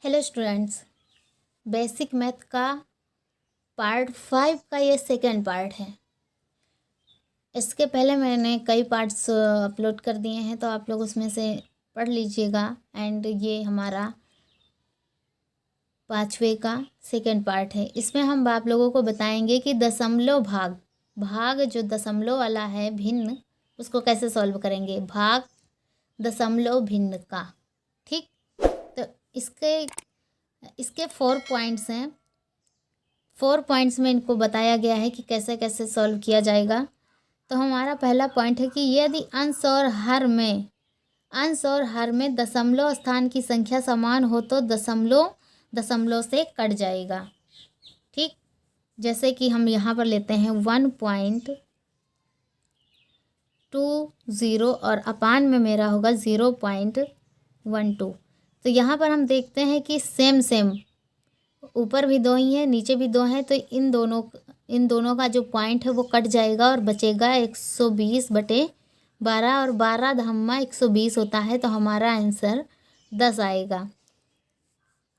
Hello students, basic math का part 5 का ये सेकंड पार्ट है। इसके पहले मैंने कई पार्ट्स अपलोड कर दिए हैं, तो आप लोग उसमें से पढ़ लीजिएगा। एंड ये हमारा 5वें का सेकंड पार्ट है। इसमें हम आप लोगों को बताएंगे कि दशमलव भाग जो दशमलव वाला है भिन्न, उसको कैसे सॉल्व करेंगे। भाग दशमलव भिन्न का, ठीक। तो इसके 4 पॉइंट्स हैं। 4 पॉइंट्स में इनको बताया गया है कि कैसे कैसे सॉल्व किया जाएगा। तो हमारा पहला पॉइंट है कि यदि अंश और हर में दशमलव स्थान की संख्या समान हो तो दशमलव से कट जाएगा, ठीक। जैसे कि हम यहाँ पर लेते हैं 1.20 और अपान में मेरा होगा 0.12। तो यहाँ पर हम देखते हैं कि सेम ऊपर भी 2 ही है, नीचे भी 2 है, तो इन दोनों का जो पॉइंट है वो कट जाएगा और बचेगा 120/12 और 12 धम्मा 120 होता है। तो हमारा आंसर 10 आएगा।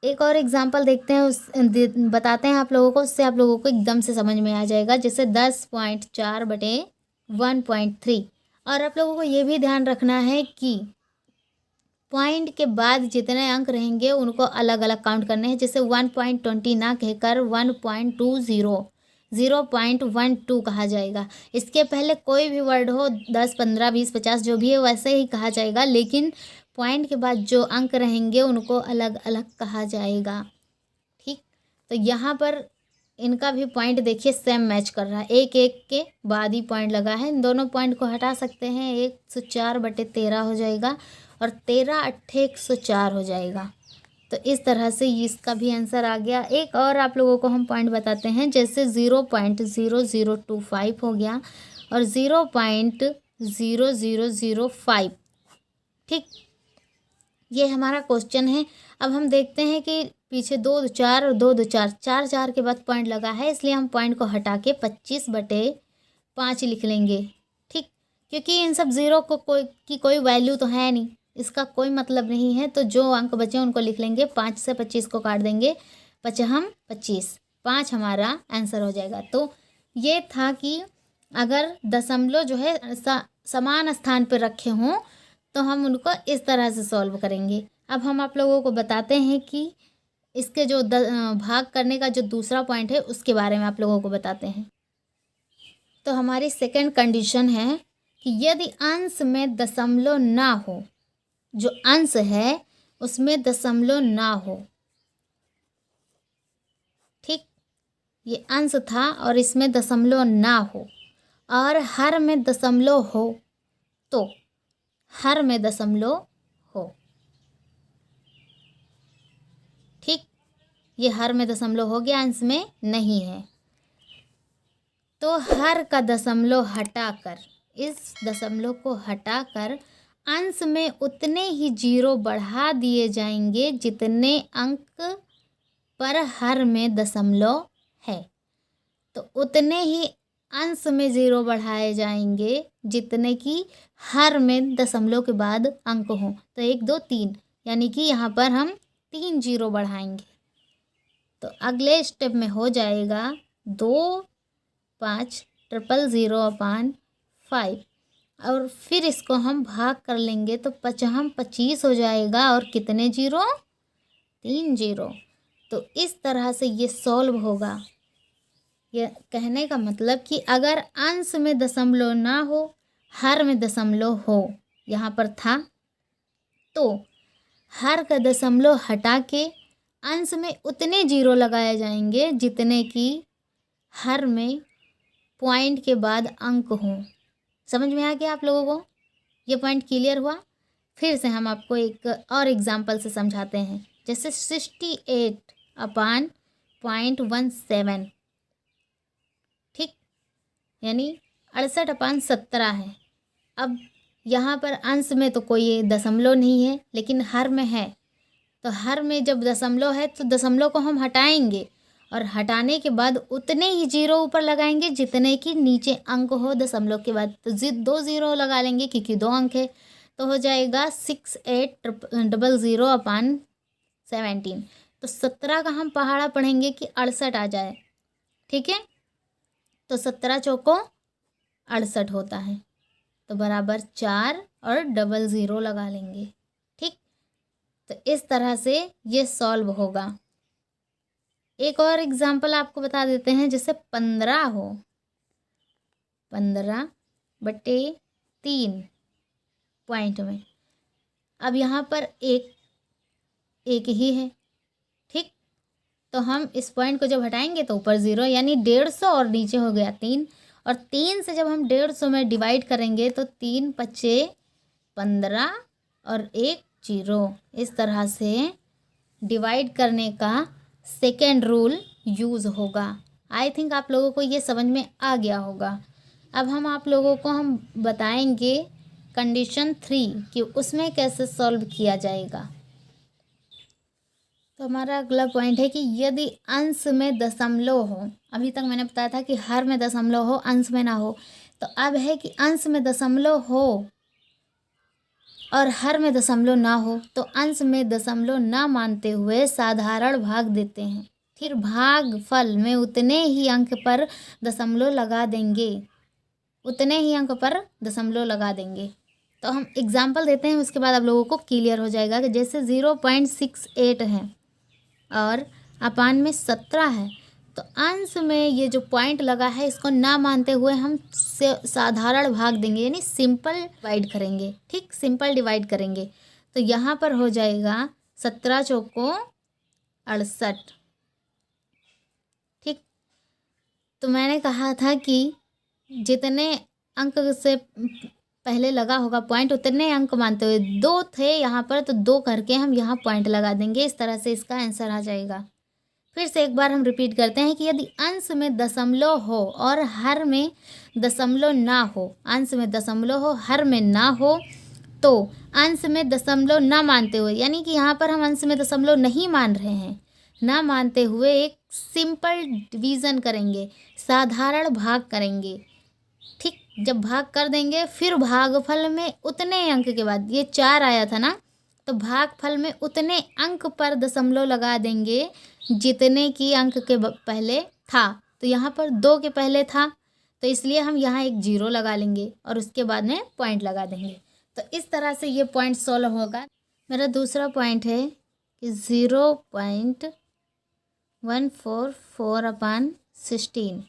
एक और एग्जांपल देखते हैं, बताते हैं आप लोगों को, उससे आप लोगों को एकदम से समझ में आ जाएगा। जैसे 10.4/1.3। और आप लोगों को ये भी ध्यान रखना है कि पॉइंट के बाद जितने अंक रहेंगे उनको अलग अलग काउंट करने हैं। जैसे 1.20 ना कहकर 0.12 कहा जाएगा। इसके पहले कोई भी वर्ड हो, 10, 15, 20, 50 जो भी है वैसे ही कहा जाएगा, लेकिन पॉइंट के बाद जो अंक रहेंगे उनको अलग अलग कहा जाएगा, ठीक। तो यहाँ पर इनका भी पॉइंट देखिए सेम मैच कर रहा है, एक के बाद ही पॉइंट लगा है। इन दोनों पॉइंट को हटा सकते हैं, 104/13 हो जाएगा और 13 8 104 हो जाएगा। तो इस तरह से इसका भी आंसर आ गया। एक और आप लोगों को हम पॉइंट बताते हैं, जैसे 0.0025 हो गया और 0.0005, ठीक। ये हमारा क्वेश्चन है। अब हम देखते हैं कि पीछे 2 2 4 और 2 2 4 4 4 के बाद पॉइंट लगा है, इसलिए हम पॉइंट को हटा के 25/5 लिख लेंगे, ठीक। क्योंकि इन सब ज़ीरो को कोई वैल्यू तो है नहीं, इसका कोई मतलब नहीं है। तो जो अंक बचे उनको लिख लेंगे, 5 से 25 को काट देंगे, 25 5 हमारा आंसर हो जाएगा। तो ये था कि अगर दशमलव जो है समान स्थान पर रखे हों तो हम उनको इस तरह से सॉल्व करेंगे। अब हम आप लोगों को बताते हैं कि इसके जो भाग करने का जो दूसरा पॉइंट है उसके बारे में आप लोगों को बताते हैं। तो हमारी सेकंड कंडीशन है कि यदि अंश में दशमलव ना हो, जो अंश है उसमें दशमलव ना हो, ठीक। ये अंश था और इसमें दशमलव ना हो और हर में दशमलव हो, तो हर में दशमलव हो, ठीक। ये हर में दशमलव हो गया, अंश में नहीं है। तो हर का दशमलव हटाकर, इस दशमलव को हटाकर अंश में उतने ही 0 बढ़ा दिए जाएंगे जितने अंक पर हर में दशमलव है। तो उतने ही अंश में 0 बढ़ाए जाएंगे जितने कि हर में दशमलव के बाद अंक हों। तो 1 2 3, यानी कि यहाँ पर हम 3 0 बढ़ाएंगे। तो अगले स्टेप में हो जाएगा 2 5 000/5 और फिर इसको हम भाग कर लेंगे तो 25 हो जाएगा और कितने 0? 3 0। तो इस तरह से ये सॉल्व होगा। यह कहने का मतलब कि अगर अंश में दशमलव ना हो, हर में दशमलव हो, यहाँ पर था, तो हर का दशमलव हटा के अंश में उतने 0 लगाए जाएंगे जितने कि हर में पॉइंट के बाद अंक हों। समझ में आ गया आप लोगों को? ये पॉइंट क्लियर हुआ? फिर से हम आपको एक और एग्जांपल से समझाते हैं। जैसे 68/0.17, ठीक, यानी 68/17 है। अब यहाँ पर अंश में तो कोई दशमलव नहीं है, लेकिन हर में है। तो हर में जब दशमलव है तो दशमलव को हम हटाएंगे और हटाने के बाद उतने ही 0 ऊपर लगाएंगे जितने कि नीचे अंक हो दशमलव के बाद। तो 2 0 लगा लेंगे क्योंकि 2 अंक है। तो हो जाएगा 6800/17। 17। तो 17 का हम पहाड़ा पढ़ेंगे कि 68 आ जाए। ठीक है, तो 17 चौको 68 होता है, तो बराबर 4 और डबल ज़ीरो लगा लेंगे। ठीक, तो इस तरह से ये सॉल्व होगा। एक और एग्जाम्पल आपको बता देते हैं, जैसे 15 हो, 15/3 पॉइंट में। अब यहाँ पर एक ही है। ठीक, तो हम इस पॉइंट को जब हटाएंगे तो ऊपर 0 यानी 150 और नीचे हो गया 3, और 3 से जब हम 150 में डिवाइड करेंगे तो 3 पच्चे 15 और 1 0। इस तरह से डिवाइड करने का सेकेंड रूल यूज़ होगा। आई थिंक आप लोगों को ये समझ में आ गया होगा। अब आप लोगों को हम बताएंगे कंडीशन 3 कि उसमें कैसे सॉल्व किया जाएगा। तो हमारा अगला पॉइंट है कि यदि अंश में दशमलव हो, अभी तक मैंने बताया था कि हर में दशमलव हो, अंश में ना हो, तो अब है कि अंश में दशमलव हो और हर में दशमलव ना हो, तो अंश में दशमलव ना मानते हुए साधारण भाग देते हैं। फिर भागफल में उतने ही अंक पर दशमलव लगा देंगे, उतने ही अंक पर दशमलव लगा देंगे। तो हम एग्जाम्पल देते हैं, उसके बाद आप लोगों को क्लियर हो जाएगा कि जैसे 0.68 है और अपान में 17 है, तो अंश में ये जो पॉइंट लगा है इसको ना मानते हुए हम साधारण भाग देंगे, यानी सिंपल डिवाइड करेंगे। ठीक, सिंपल डिवाइड करेंगे, तो यहाँ पर हो जाएगा 17 चौको 68। ठीक, तो मैंने कहा था कि जितने अंक से पहले लगा होगा पॉइंट उतने अंक मानते हुए, 2 थे यहाँ पर तो 2 करके हम यहाँ पॉइंट लगा देंगे। इस तरह से इसका आंसर आ जाएगा। फिर से एक बार हम रिपीट करते हैं कि यदि अंश में दशमलव हो और हर में दशमलव ना हो, अंश में दशमलव हो हर में ना हो, तो अंश में दशमलव ना मानते हुए, यानी कि यहाँ पर हम अंश में दशमलव नहीं मान रहे हैं, ना मानते हुए एक सिंपल डिवीज़न करेंगे, साधारण भाग करेंगे। ठीक, जब भाग कर देंगे फिर भागफल में उतने अंक के बाद, ये 4 आया था ना, तो भागफल में उतने अंक पर दशमलव लगा देंगे जितने की अंक के पहले था। तो यहाँ पर 2 के पहले था, तो इसलिए हम यहाँ एक 0 लगा लेंगे और उसके बाद में पॉइंट लगा देंगे। तो इस तरह से ये पॉइंट सॉल्व होगा। मेरा दूसरा पॉइंट है कि 0.144/16।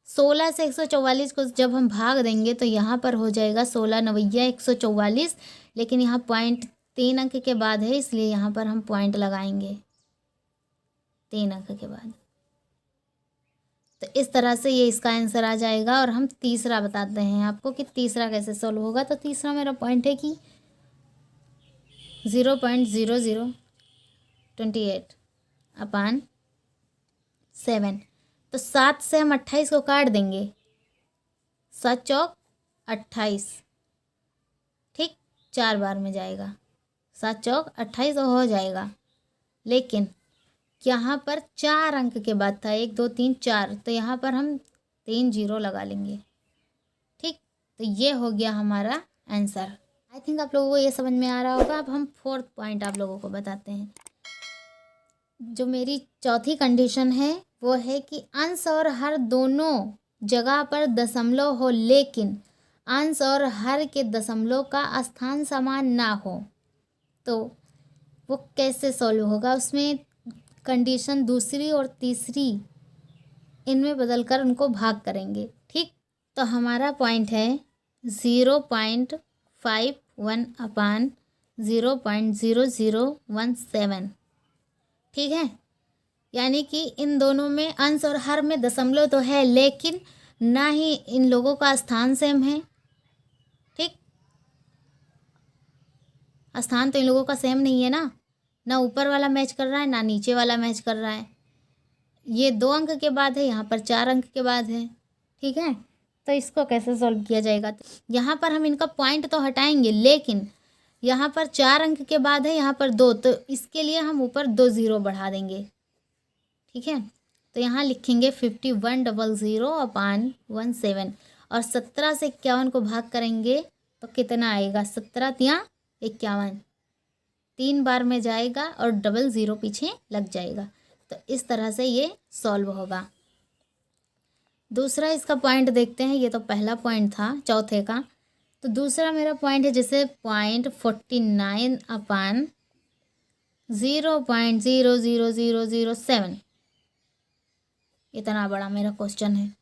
16 से 144 को जब हम भाग देंगे तो यहाँ पर हो जाएगा 16 नवैया 144, लेकिन यहाँ पॉइंट 3 अंक के बाद है, इसलिए यहाँ पर हम पॉइंट लगाएंगे 3 अंक के बाद। तो इस तरह से ये इसका आंसर आ जाएगा। और हम तीसरा बताते हैं आपको कि तीसरा कैसे सॉल्व होगा। तो तीसरा मेरा पॉइंट है कि 0.0028/7। तो 7 से हम 28 को काट देंगे, 7 चौक 28। ठीक, 4 बार में जाएगा, 7 चौक 28 हो जाएगा। लेकिन यहाँ पर 4 अंक के बाद था, 1 2 3 4, तो यहाँ पर हम 3 0 लगा लेंगे। ठीक, तो ये हो गया हमारा आंसर। आई थिंक आप लोगों को ये समझ में आ रहा होगा। अब हम 4th पॉइंट आप लोगों को बताते हैं। जो मेरी चौथी कंडीशन है वो है कि अंश और हर दोनों जगह पर दशमलव हो, लेकिन अंश और हर के दशमलव का स्थान समान ना हो, तो वो कैसे सॉल्व होगा। उसमें कंडीशन दूसरी और तीसरी इनमें बदलकर उनको भाग करेंगे। ठीक, तो हमारा पॉइंट है 0.51/0.0017। ठीक है, यानी कि इन दोनों में अंश और हर में दशमलव तो है, लेकिन ना ही इन लोगों का स्थान सेम है। ठीक, स्थान तो इन लोगों का सेम नहीं है ना, ना ऊपर वाला मैच कर रहा है ना नीचे वाला मैच कर रहा है। ये 2 अंक के बाद है, यहाँ पर 4 अंक के बाद है। ठीक है, तो इसको कैसे सॉल्व किया जाएगा। तो यहाँ पर हम इनका पॉइंट तो हटाएंगे, लेकिन यहाँ पर 4 अंक के बाद है, यहाँ पर 2, तो इसके लिए हम ऊपर 2 0 बढ़ा देंगे। ठीक है, तो यहाँ लिखेंगे 5100/17 और 17 से 51 को भाग करेंगे तो कितना आएगा, 17 × 51, 3 बार में जाएगा और डबल ज़ीरो पीछे लग जाएगा। तो इस तरह से ये सॉल्व होगा। दूसरा इसका पॉइंट देखते हैं। ये तो पहला पॉइंट था चौथे का। तो दूसरा मेरा पॉइंट है जैसे 0.49/0.00007, इतना बड़ा मेरा क्वेश्चन है।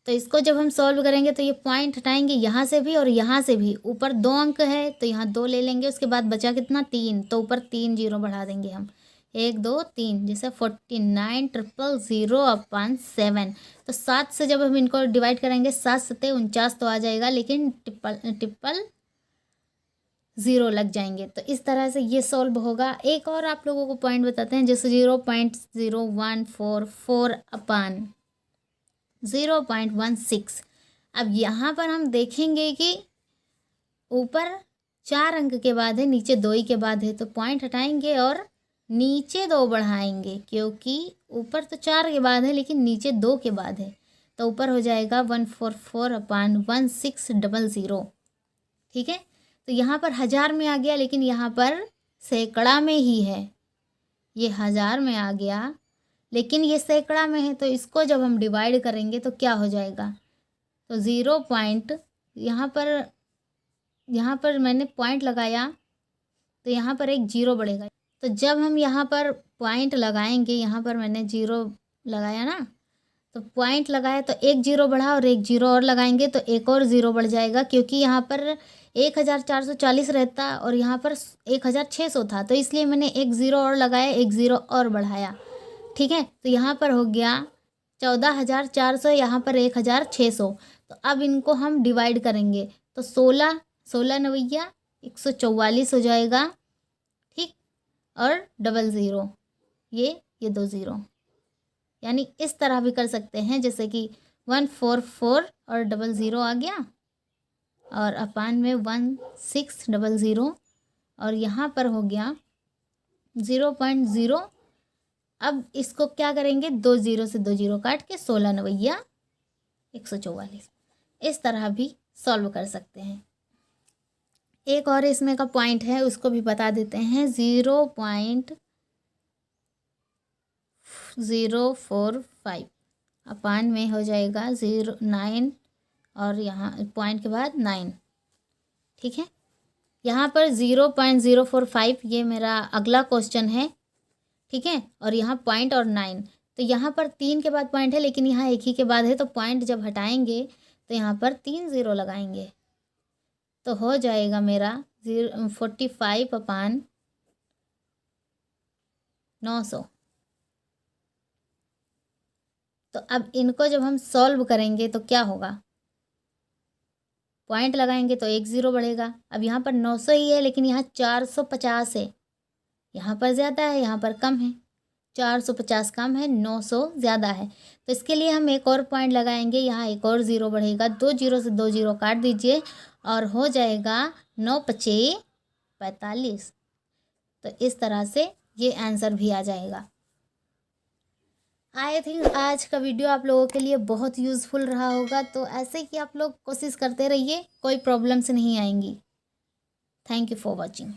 तो इसको जब हम सॉल्व करेंगे तो ये पॉइंट हटाएंगे यहाँ से भी और यहाँ से भी। ऊपर 2 अंक है तो यहाँ 2 ले लेंगे, उसके बाद बचा कितना 3, तो ऊपर 3 जीरो बढ़ा देंगे हम, 1 2 3, जैसे 49,000/7। तो 7 से जब हम इनको डिवाइड करेंगे 7 सत्ते 49 तो आ जाएगा, लेकिन ट्रिपल ज़ीरो लग जाएंगे। तो इस तरह से ये सॉल्व होगा। एक और आप लोगों को पॉइंट बताते हैं जैसे 0.0144/0.16। अब यहाँ पर हम देखेंगे कि ऊपर 4 अंक के बाद है, नीचे 2 ही के बाद है, तो पॉइंट हटाएंगे और नीचे 2 बढ़ाएंगे, क्योंकि ऊपर तो 4 के बाद है लेकिन नीचे 2 के बाद है। तो ऊपर हो जाएगा 144/1600। ठीक है, तो यहाँ पर हज़ार में आ गया, लेकिन यहाँ पर सैकड़ा में ही है। ये हज़ार में आ गया लेकिन ये सैकड़ा में है। तो इसको जब हम डिवाइड करेंगे तो क्या हो जाएगा, तो 0 पॉइंट यहाँ पर मैंने पॉइंट लगाया तो यहाँ पर एक जीरो बढ़ेगा। तो जब हम यहाँ पर पॉइंट लगाएंगे, यहाँ पर मैंने जीरो लगाया ना, तो पॉइंट लगाया तो एक जीरो बढ़ा और एक जीरो और लगाएंगे तो एक और ज़ीरो बढ़ जाएगा, क्योंकि यहाँ पर 1440 रहता और यहाँ पर 1600 था, तो इसलिए मैंने एक ज़ीरो और लगाया, एक ज़ीरो और बढ़ाया। ठीक है, तो यहाँ पर हो गया 14,400, यहाँ पर 1,600। तो अब इनको हम डिवाइड करेंगे तो 16 नवैया 144 हो जाएगा। ठीक, और डबल ज़ीरो, ये 2 ज़ीरो, यानी इस तरह भी कर सकते हैं, जैसे कि 144 और डबल ज़ीरो आ गया और अपान में 1600 और यहाँ पर हो गया 0.0। अब इसको क्या करेंगे, 2 ज़ीरो से 2 ज़ीरो काट के 16 नवैया 144, इस तरह भी सॉल्व कर सकते हैं। एक और इसमें का पॉइंट है, उसको भी बता देते हैं। 0.045 अपान में हो जाएगा 9 और यहाँ पॉइंट के बाद 9। ठीक है, यहाँ पर 0.045 ये मेरा अगला क्वेश्चन है। ठीक है, और यहाँ पॉइंट और 9, तो यहाँ पर 3 के बाद पॉइंट है लेकिन यहाँ एक ही के बाद है, तो पॉइंट जब हटाएंगे तो यहाँ पर 3 ज़ीरो लगाएंगे तो हो जाएगा मेरा 45/900। तो अब इनको जब हम सॉल्व करेंगे तो क्या होगा, पॉइंट लगाएंगे तो एक ज़ीरो बढ़ेगा। अब यहाँ पर 900 ही है लेकिन यहाँ 450 है, यहाँ पर ज़्यादा है यहाँ पर कम है, 450 कम है, 900 ज़्यादा है। तो इसके लिए हम एक और पॉइंट लगाएंगे, यहाँ एक और ज़ीरो बढ़ेगा, 2 ज़ीरो से 2 ज़ीरो काट दीजिए और हो जाएगा 9×5=45। तो इस तरह से ये आंसर भी आ जाएगा। आई थिंक आज का वीडियो आप लोगों के लिए बहुत यूज़फुल रहा होगा। तो ऐसे ही आप लोग कोशिश करते रहिए, कोई प्रॉब्लम्स नहीं आएंगी। Thank you for watching.